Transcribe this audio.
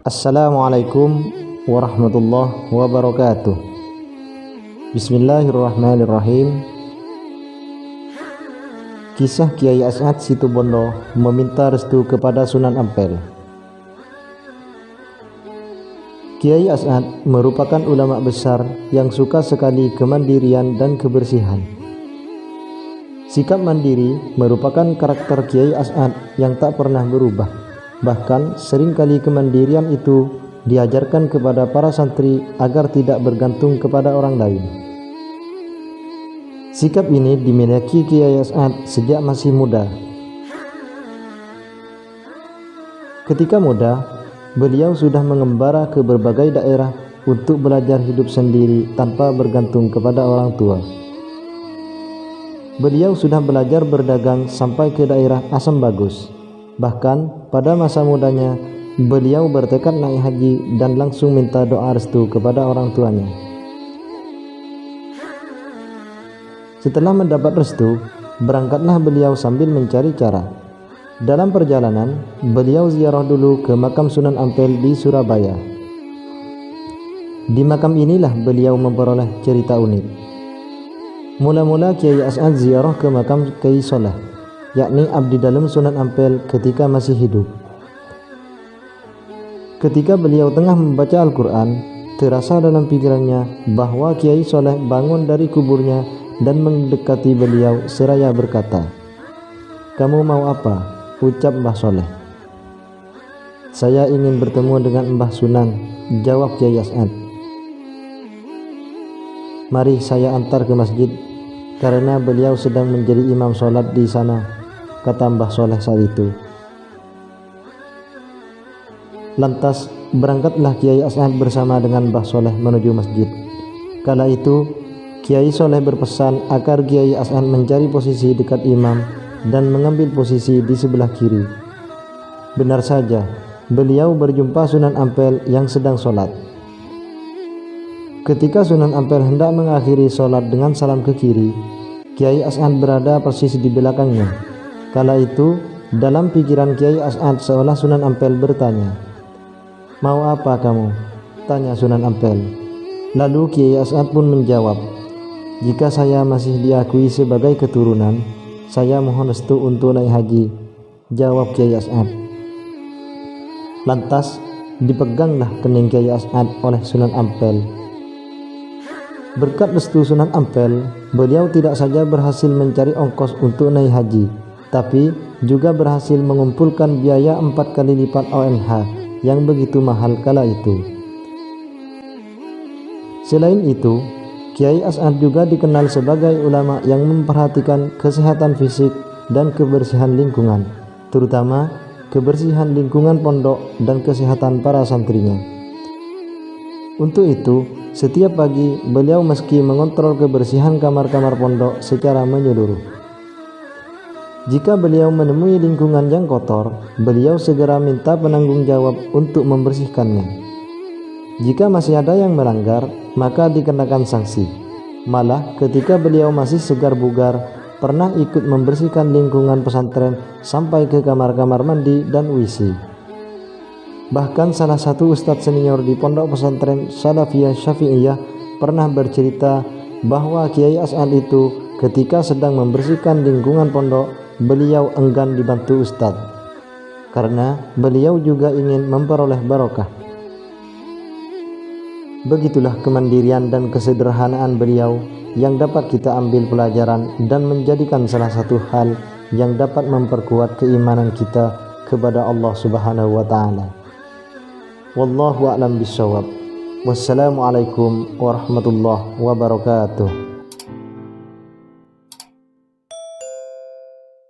Assalamualaikum warahmatullahi wabarakatuh. Bismillahirrahmanirrahim. Kisah Kiai As'ad Situbondo meminta restu kepada Sunan Ampel. Kiai As'ad merupakan ulama besar yang suka sekali kemandirian dan kebersihan. Sikap mandiri merupakan karakter Kiai As'ad yang tak pernah berubah. Bahkan seringkali kemandirian itu diajarkan kepada para santri agar tidak bergantung kepada orang lain. Sikap ini dimiliki Kiai As'ad sejak masih muda. Ketika muda, beliau sudah mengembara ke berbagai daerah untuk belajar hidup sendiri tanpa bergantung kepada orang tua. Beliau sudah belajar berdagang sampai ke daerah Asam Bagus. Bahkan pada masa mudanya, beliau bertekad naik haji dan langsung minta doa restu kepada orang tuanya. Setelah mendapat restu, berangkatlah beliau sambil mencari cara. Dalam perjalanan, beliau ziarah dulu ke makam Sunan Ampel di Surabaya. Di makam inilah beliau memperoleh cerita unik. Mula-mula Kiai As'ad ziarah ke makam Kiai Soleh, yakni abdi dalam Sunan Ampel ketika masih hidup. Ketika beliau tengah membaca Al-Quran, terasa dalam pikirannya bahwa Kiai Soleh bangun dari kuburnya dan mendekati beliau seraya berkata, "Kamu mau apa?" ucap Mbah Soleh. "Saya ingin bertemu dengan Mbah Sunan," jawab Kiai As'ad. "Mari saya antar ke masjid, karena beliau sedang menjadi imam sholat di sana," kata Mbah Soleh saat itu. Lantas berangkatlah Kiai As'ad bersama dengan Mbah Soleh menuju masjid. Kala itu Kiai Soleh berpesan agar Kiai As'ad mencari posisi dekat imam dan mengambil posisi di sebelah kiri. Benar saja, beliau berjumpa Sunan Ampel yang sedang sholat. Ketika Sunan Ampel hendak mengakhiri sholat dengan salam ke kiri, Kiai As'ad berada persis di belakangnya. Kala itu, dalam pikiran Kiai As'ad seolah Sunan Ampel bertanya, "Mau apa kamu?" tanya Sunan Ampel. Lalu Kiai As'ad pun menjawab, "Jika saya masih diakui sebagai keturunan, saya mohon restu untuk naik haji," jawab Kiai As'ad. Lantas dipeganglah kening Kiai As'ad oleh Sunan Ampel. Berkat restu Sunan Ampel, beliau tidak saja berhasil mencari ongkos untuk naik haji, tapi juga berhasil mengumpulkan biaya 4 kali lipat ONH yang begitu mahal kala itu. Selain itu, Kiai As'ad juga dikenal sebagai ulama yang memperhatikan kesehatan fisik dan kebersihan lingkungan, terutama kebersihan lingkungan pondok dan kesehatan para santrinya. Untuk itu, setiap pagi beliau meski mengontrol kebersihan kamar-kamar pondok secara menyeluruh. Jika beliau menemui lingkungan yang kotor, beliau segera minta penanggung jawab untuk membersihkannya. Jika masih ada yang melanggar, maka dikenakan sanksi. Malah ketika beliau masih segar bugar, pernah ikut membersihkan lingkungan pesantren sampai ke kamar-kamar mandi dan WC. Bahkan salah satu ustadz senior di pondok pesantren Salafiyah Syafi'iyah pernah bercerita bahwa Kiai As'ad itu ketika sedang membersihkan lingkungan pondok, beliau enggan dibantu ustadz karena beliau juga ingin memperoleh barokah. Begitulah kemandirian dan kesederhanaan beliau yang dapat kita ambil pelajaran dan menjadikan salah satu hal yang dapat memperkuat keimanan kita kepada Allah Subhanahu wa taala. Wallahu a'lam bishawab. Wassalamualaikum warahmatullahi wabarakatuh.